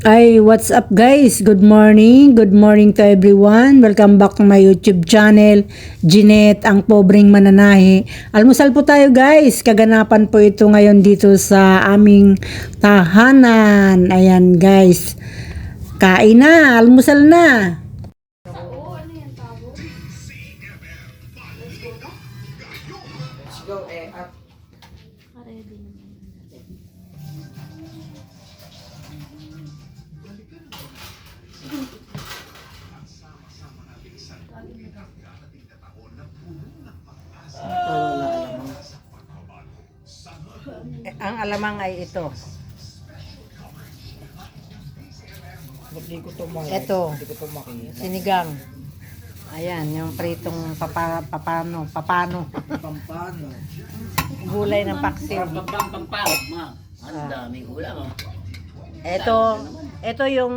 Ay, what's up guys? Good morning. Good morning to everyone. Welcome back to my YouTube channel, Jeanette, ang pobreng mananahi. Almusal po tayo guys. Kaganapan po ito ngayon dito sa aming tahanan. Ayan guys. Kain na, almusal na. Let's go, up. Ang alamang ay ito. Hindi ko to makita. Ito, Hindi ko to makita. sinigang. Ayan, yung pritong papano. Pampano. Gulay ng paksiw. Ma. Ang daming ulam, oh. Ito yung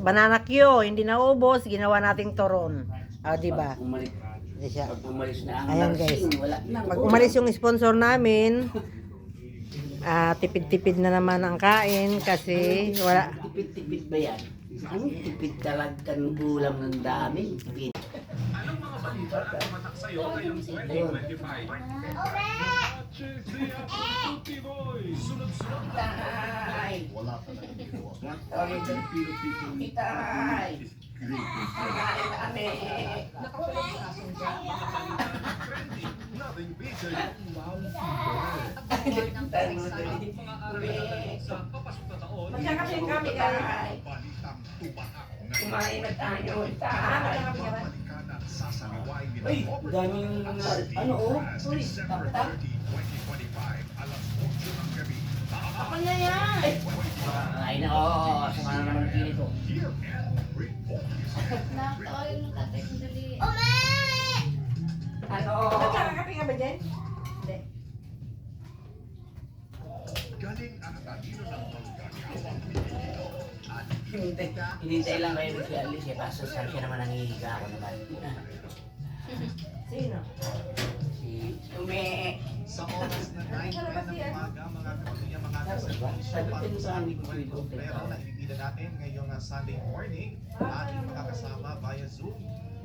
banana Q, hindi naubos, ginawa nating toron. Ah, di ba? Di siya. Pag umalis na ang Ayan, guys. nursing, wala na. Pag umalis yung sponsor namin, tipid-tipid na naman ang kain kasi wala. Tipid-tipid ba yan? Ang tipid talagang ulam ng dami. Tipid. Anong mga balita na tumatak sa'yo ngayong 2025? Pinoy, sunod-sunod na. Wala ka na Itay! Nothing bigger sa papasok na taon. Magkakapin kami, guys. Balitang tumatak na Kumain na tayo. balikan at sasakaway nila Ay, daming ano, oh. Uy, December tap-tap. 30, 2025, alas 8 ng gabi. Ako na yan. Ay na, oo. Sama na naman ang kinito. Here and report. Ano? Magkakapin ka ba dyan? Hindi. Galing ang talino ng manggagawang at Hinintay lang kayo si Alice, eh. Kaso saan siya naman nangihiga ako naman. Sino? Si Tume. sa oras na 9 ng umaga, mga kapatid, mga kasabay, para sa ating kwentong pera na ibibida natin ngayong Sunday morning, ating makakasama via Zoom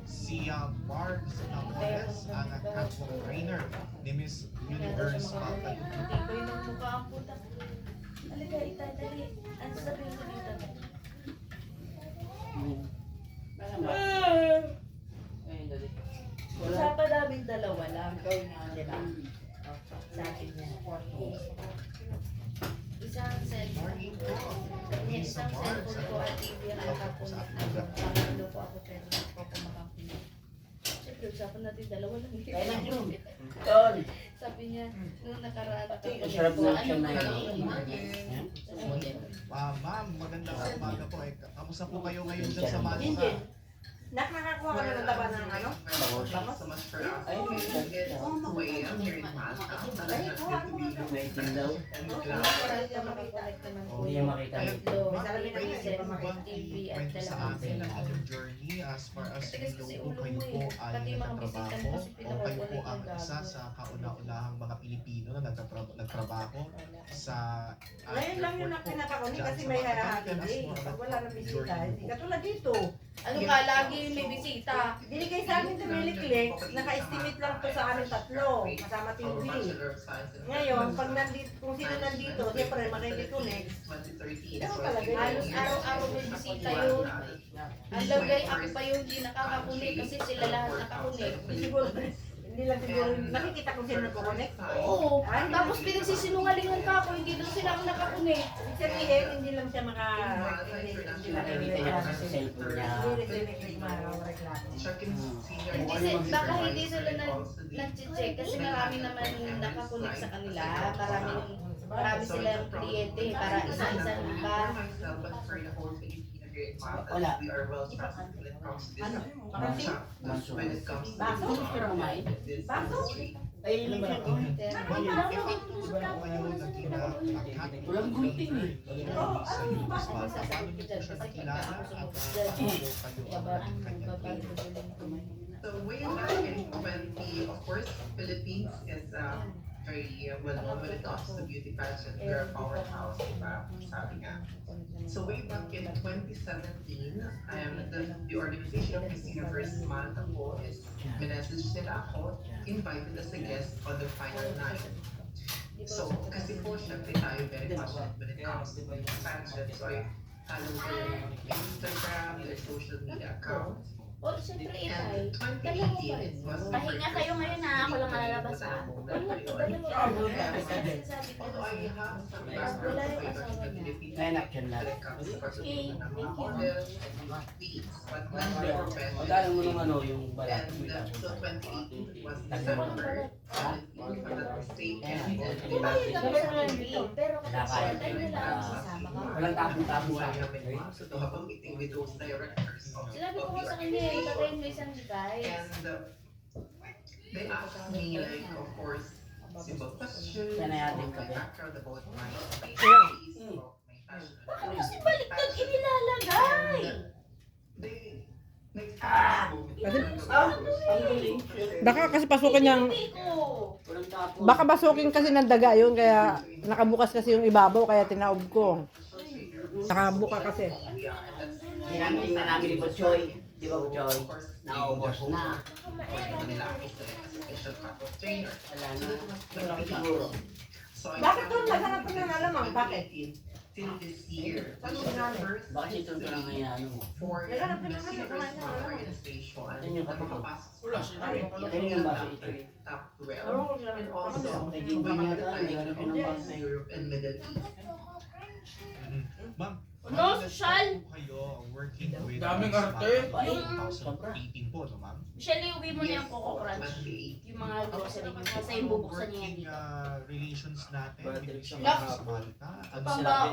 si Barbs Napoles, ang catwalk trainer ni Miss Universe Pagkaluto. Tibay ng mukha ang puta. Halika, itadali. Ano sabihin ko dito? Usapan namin dalawa lang. Di ba? Sa akin yan. Isang cellphone ko. Isang cellphone ko at TV ang nakapunak na yung pangalo ko ako pero hindi ko kumakapunak. Siyempre, usapan natin dalawa lang. Kailan yun? Ton. Sabi niya, nung nakaraan ako. Masarap na siya na Ma'am, magandang umaga po. Kamusta po kayo ngayon dyan sa Manila? Nakakakuha ka na ng taba ng ano? May tindaw. Hindi niya makita. Kwento sa atin ang inyong journey as far as yung kayo po ay nagtatrabaho o kayo po ang isa sa kauna-unahang mga Pilipino na nagtrabaho sa Ngayon lang yun ang pinakakunin kasi may hahati eh. Pag wala na bisita, hindi katulad dito. Ano ka, lagi may bisita. Binigay sa amin sa Miliklik, naka-estimate lang to sa amin tatlo, kasama TV. Ngayon, pag nandito, kung sino nandito, siyempre makikikunik. Pero talaga Halos araw-araw may bisita yun. Ang lagay ako pa yung hindi nakakakunik kasi sila lahat nakakunik. Siguro, hindi lang siguro, nakikita kung sino nagkukunik. Oo, tapos pinagsisinungalingan ka ako, hindi daw sila ang nakakunik. Ibig sabihin, hindi lang siya hindi Nakikita niya kasi sa cellphone niya. Hindi, baka hindi sila nag-check kasi marami naman nakakunik sa kanila. Marami silang kliyente para isa-isa ba. Wala. Ano? Baso. Baso? Pero kumain. Baso? Ay, ilan ba ito? Walang gunting eh. So way back in 20, of course, Philippines is very well known when it comes to beauty pageant. We're a powerhouse, diba? Sabi nga. So way back in 2017, the organization of Miss Universe Malta po is minessage nila ako, invited as a guest on the final night. So, kasi po, syempre tayo very passionate when it comes to fashion. So, I follow their Instagram, their social media accounts. O, siyempre And itay. 2018, it was the Pahinga first kayo ngayon na ako lang malalabas ha. Wala ko, dalawa. Sabi ko. Although I have some background sa iba't ibang Philippines May action when lahat. it comes to Okay, pagsusunod ng mga thank you. models and mga tweets, but not my Magkano mo nung ano yung balat? And so 2018 was December, and if I'm not mistaken, Kumayag ako sa lalim, pero kasi tayo nila ang sasama ka. Walang tapong-tapong buhay sa namin mga so to habang meeting with those directors of Sinabi ko of nga the sa kanya, itatayin mo isang device. And they asked me like, of course, simple questions Sana about yatin my ka ba? background, about my studies, about my passion. Kasi baliktad inilalagay. They Baka kasi pasukin niyang, Hindi ko. Walang tapon. baka basukin kasi ng daga yun, kaya nakabukas kasi yung ibabaw, kaya tinaob ko. Nakabuka kasi. Hinamping na namin ni Bochoy. Di ba Bochoy? Naubos na. Wala na. Wala ko siguro. Bakit doon naghanap ka ng alamang? Bakit? Till this year, Ano which is the ginamit? first Bakit ito ka lang ngayon ano mo? for Naghanap ka ng Miss ano, Universe ano, Malta ano? organization Yan yung na kapatid. makapasok sa Yan yung base ito. top 12. Ano ko sila And also, Ay, di ba yata, naghanap ko ng base. Europe and Middle East. Ma'am, Ano, social? po kayo working with Daming Miss arte. Malta 2018 po, no ma'am? Michelle, uwi mo na yung Coco Crunch. 28. Yung mga grocery niyo. Kasi yung bubuksan niya yan Working dito. relations natin with Miss Love. Malta. Ano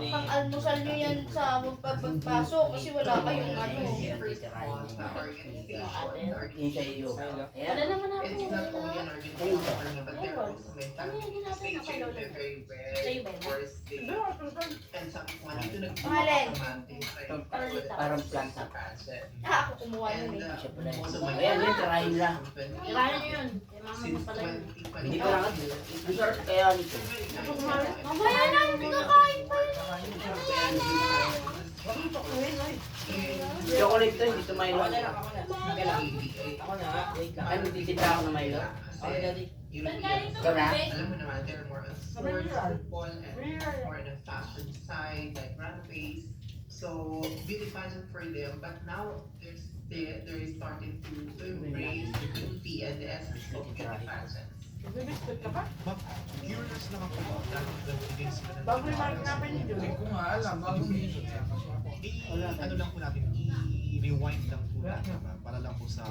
Pang-almusal niyo yan sa pagpasok kasi wala kayong ano. First of all, the organization, Yung sa iyo. Wala Ayan. naman ako. it's not only an organization for me, but they're also my Ano family. yung ginagawa They na treat kayo? me very Sa'yo well. ba Of yun? course, they and sa mga dito Pangalan? Parang planta. Ah, ako kumuha yun eh. Siya pala yun. Ayan, yun, tirahin nila. Kailangan niyo yun. Kay mama mo Since pala yun. 2020. Hindi ko lang. Ang sarap kaya nito. Mamaya na, hindi kakain pa yun. Chocolate to, hindi to Milo. Ako na, wait lang. Ay, magtitinda ako ng Milo. Kasi, Saan galing to? Sarap. Bebe? alam mo naman, they're more on sports, football, and more on the fashion side, like runways. So, beauty pageant for them, but now they're starting to embrace the beauty and the essence of beauty pageant. Ma'am, curious lang ako dahil nagbigay sila ng Bago yung mga namin Hindi yun. ko nga alam. Bagong issue. ano lang po natin, i-rewind lang po natin ma'am, para lang po sa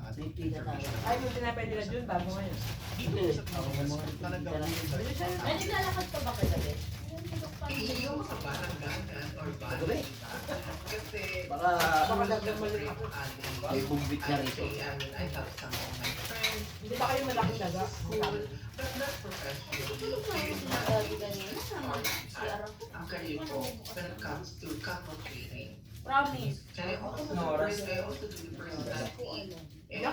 ating information. Ay, yung pinapwede na dyan, bago ngayon. Dito po sa Pilipinas, talaga po Ay, naglalakad pa ba kayo gabi? Yung sa barangganan or barangay, kasi Baka dagdag mali ako. may bumbit na rito. I have some of my friends Hindi ba kayo malaking daga? school, but not professional. Tulog na yung mga gabi kanina. Sama si Arang. Ang career ko when it comes to couple training. Promise. And I also do the personality in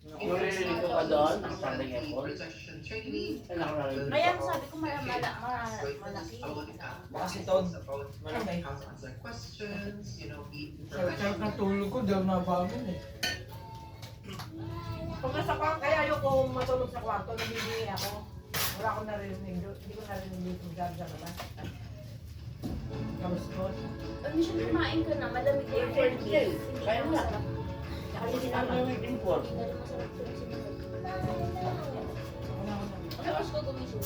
Narinig ko pa doon, ang sabi niya po. projection training. Ay, nakaralig. Kaya ang sabi ko malaki. Kasi Todd, about malaki. how to answer questions, you know, be Kahit ng tulog ko, di ako nabangon eh. Kung nasa kwarto, kaya ayoko matulog sa kwarto, nabibigay ako. Wala akong narinig doon. Hindi ko narinig dito sa labas. Tapos ko. Pag siya kumain ka na, malamig na yung corned beef. Kaya mo lang. Kasi Kasi ano yung import? Hindi masarap ito yung sinigang. Ano oras ko gumising?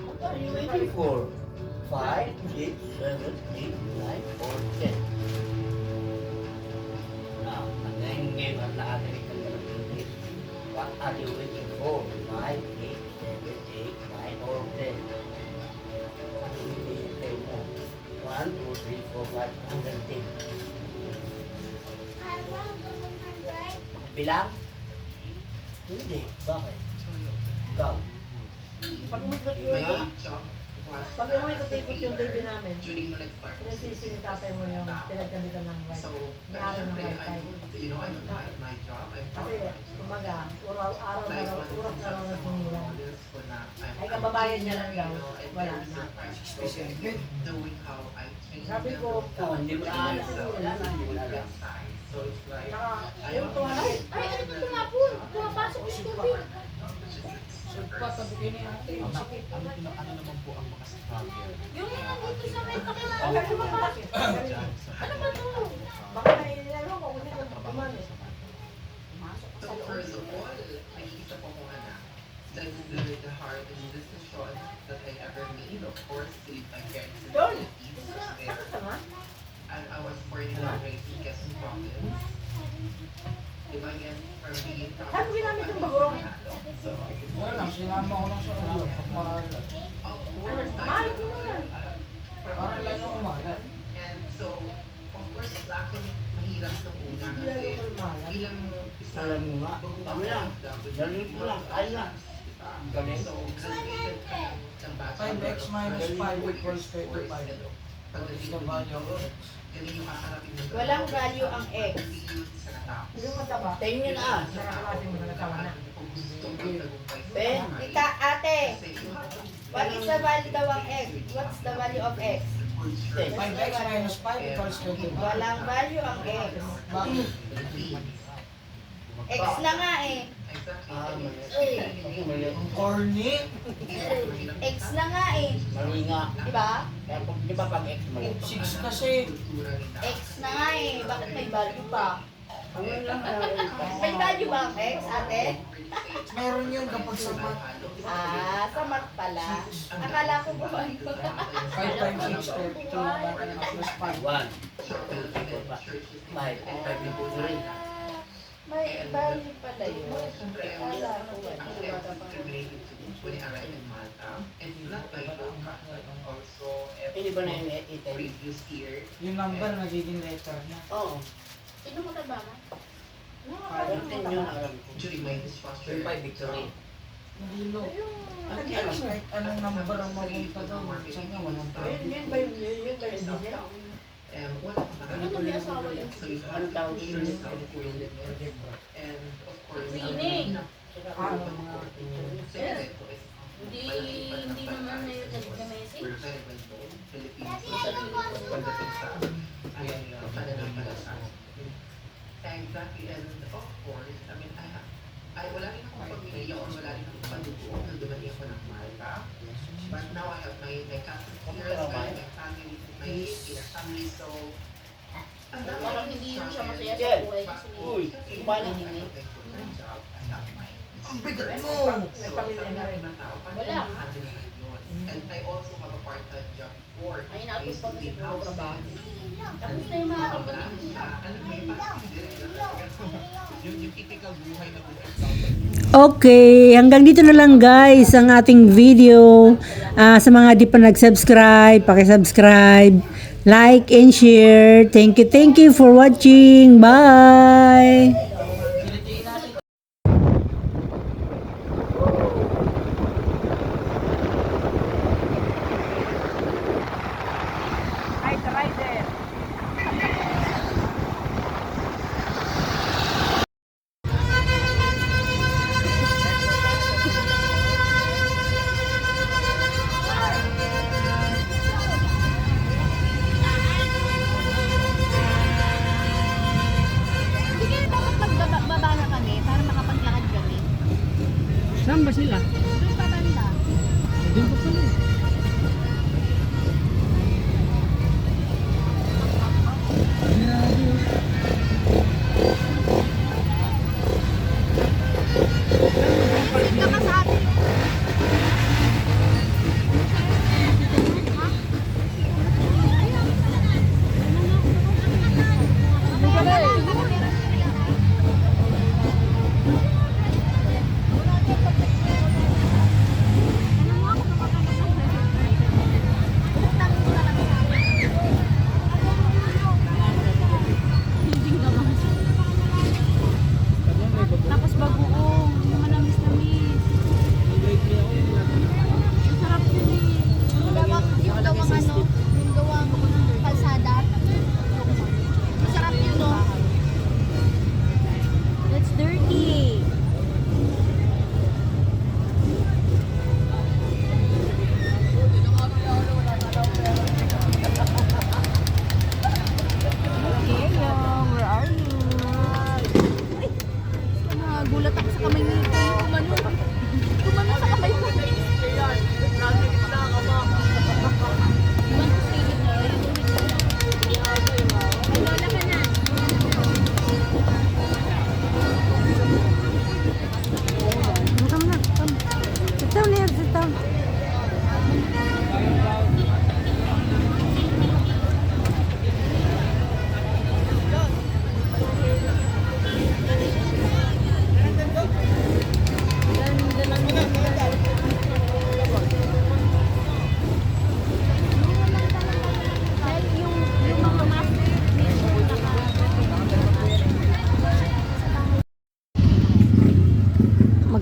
What are you waiting for? 5, 6, 7, 8, 9, or 10. Now, ngayon at nakatinig ka na ng English. What are you waiting for? 5, 8, 7, 8, 9, or 10. Ano yung hinihintay mo? 1, 2, 3, 4, 5, hanggang 10. Bilang? Hindi. Bakit? Ikaw. Pag umikot ko may yun, job. was Pag mo ikot-ikot yung baby namin, during nung nag-start. sinisingitapin mo yung pinagkabitan ng wifi. So, May-ari ng syempre, wifi. I would like my job. I'm proud Kasi, of my job. kumaga, araw na Like, raw, one oras na raw sa na mga sumila. models ko na I'm Ay, kababayan niya lang daw. you know, and Wala very na. surprised knowing how I trained Sabi them. ko, Oh, hindi mo na alam. So, Wala na, wala na. So it's like, saka, I yung don't tuwa know. Ay, ano ba tumapon? Pumapasok yung tubig. Yung nandito sa may takla. Ano ba to? baka naiinalo ko kung sino tuman eh. So first of all, nakikita ko kung anak. That's the hardest decision that I ever made. Of course, to leave my parents in the Don! Philippines. Saka sama? And I was born and raised in Quezon Province. Diba yan, from being Saan mo ginamit yung bagong? So, Wala lang, sinama ko lang sa ulo. Para of course, Mahal ko naman. lang yung umaga. And so, of course, sa akin, mahirap sa una kasi bilang isang Alam mo nga. Kami lang. Galing mo lang. Ay lang. Galing. So, graduated ka ng bachelor 5x minus 5 equals 25. Pagdating The value of x. ganun yung kakarapin mo. Walang value ang X. Hindi yun sa natapos. Hindi mo mataba. Tingin ah. Nakakalasi mo na natawa na. Kung gusto mo tagumpay sa Ben, buhay, Ika, ate, kasi you have to what is the value daw ang X? What's the value of X? 5x minus 5 equals 25. Walang value ang X. Bakit? X na nga eh. Ah, mali. Mali. Ang corny. X na nga eh. Mali nga. Diba? Kaya pag, di ba pag X mali? 6 kasi. X na nga eh. Bakit may value pa? Ano lang May value ba ang X, ate? Meron yun kapag sa math. Ah, sa math pala. Akala ko ba 5 times 6, 32. Bakit na plus 5? 1, 5, 5, may value pala yun? Akala ko ba? When I arrived in Malta, and not by look, but also Hindi ba na yung itayin? previous year, Yung number nagiging letter na. Oo. Sino mo ba? Pero yun alam ko. during my dispatcher. 25 victory. Nahilo. Ang Alas kahit anong number ang mapunta doon. Sa nga, walang tao. Yun ba yung diesel? Wala pa Ano ba may asawa yun? So you have Anong tawag to yun? use self-reliance. And of course, Cleaning. second is Hindi naman na yun nag-message. we're very well known, Philippines, pagdating sa pananampalataya. Exactly, and of course, I mean, wala rin akong pamilya or wala rin akong padugo nung dumating ako ng Malta. But now I have my cousins here, I have my family, so ang dami Parang akong hindi yun siya struggle. masaya sa buhay kasi Uy, paano hinihingi. Ang bigat mo! May pamilya na rin. Wala. And I also have a part-time job before. Ay, naapos pa kasi Basically, puro trabaho. housing. Tapos na yung mga kapatid Alam niya. mo, parang hindi rin yung typical buhay na buhay. Okay, hanggang dito na lang guys ang ating video. Sa mga di pa nag-subscribe, paki-subscribe, like and share. Thank you for watching. Bye! Hindi kayo dapat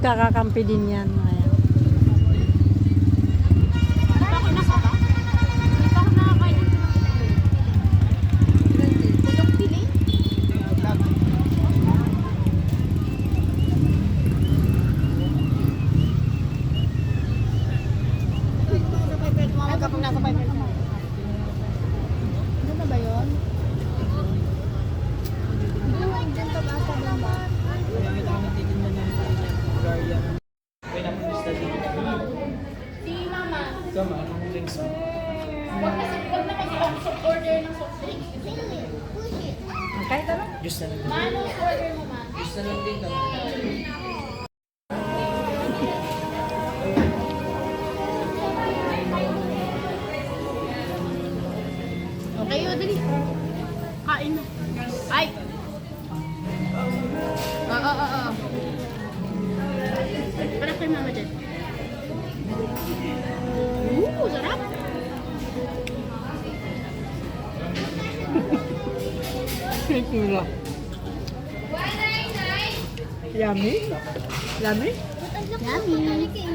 magkakakampi din yan. Ayan. Si Mama, Tama, anong links mo? wag na mag-order ng soft drinks. Okay, tara. Diyos na lang. Mano, order mo, Ma. Diyos na lang din kami. Okay, o, dali. Kain na. Ay! Oo. Para kay Mama dyan. Sarap! Kula. Yummy? Yummy? Yummy!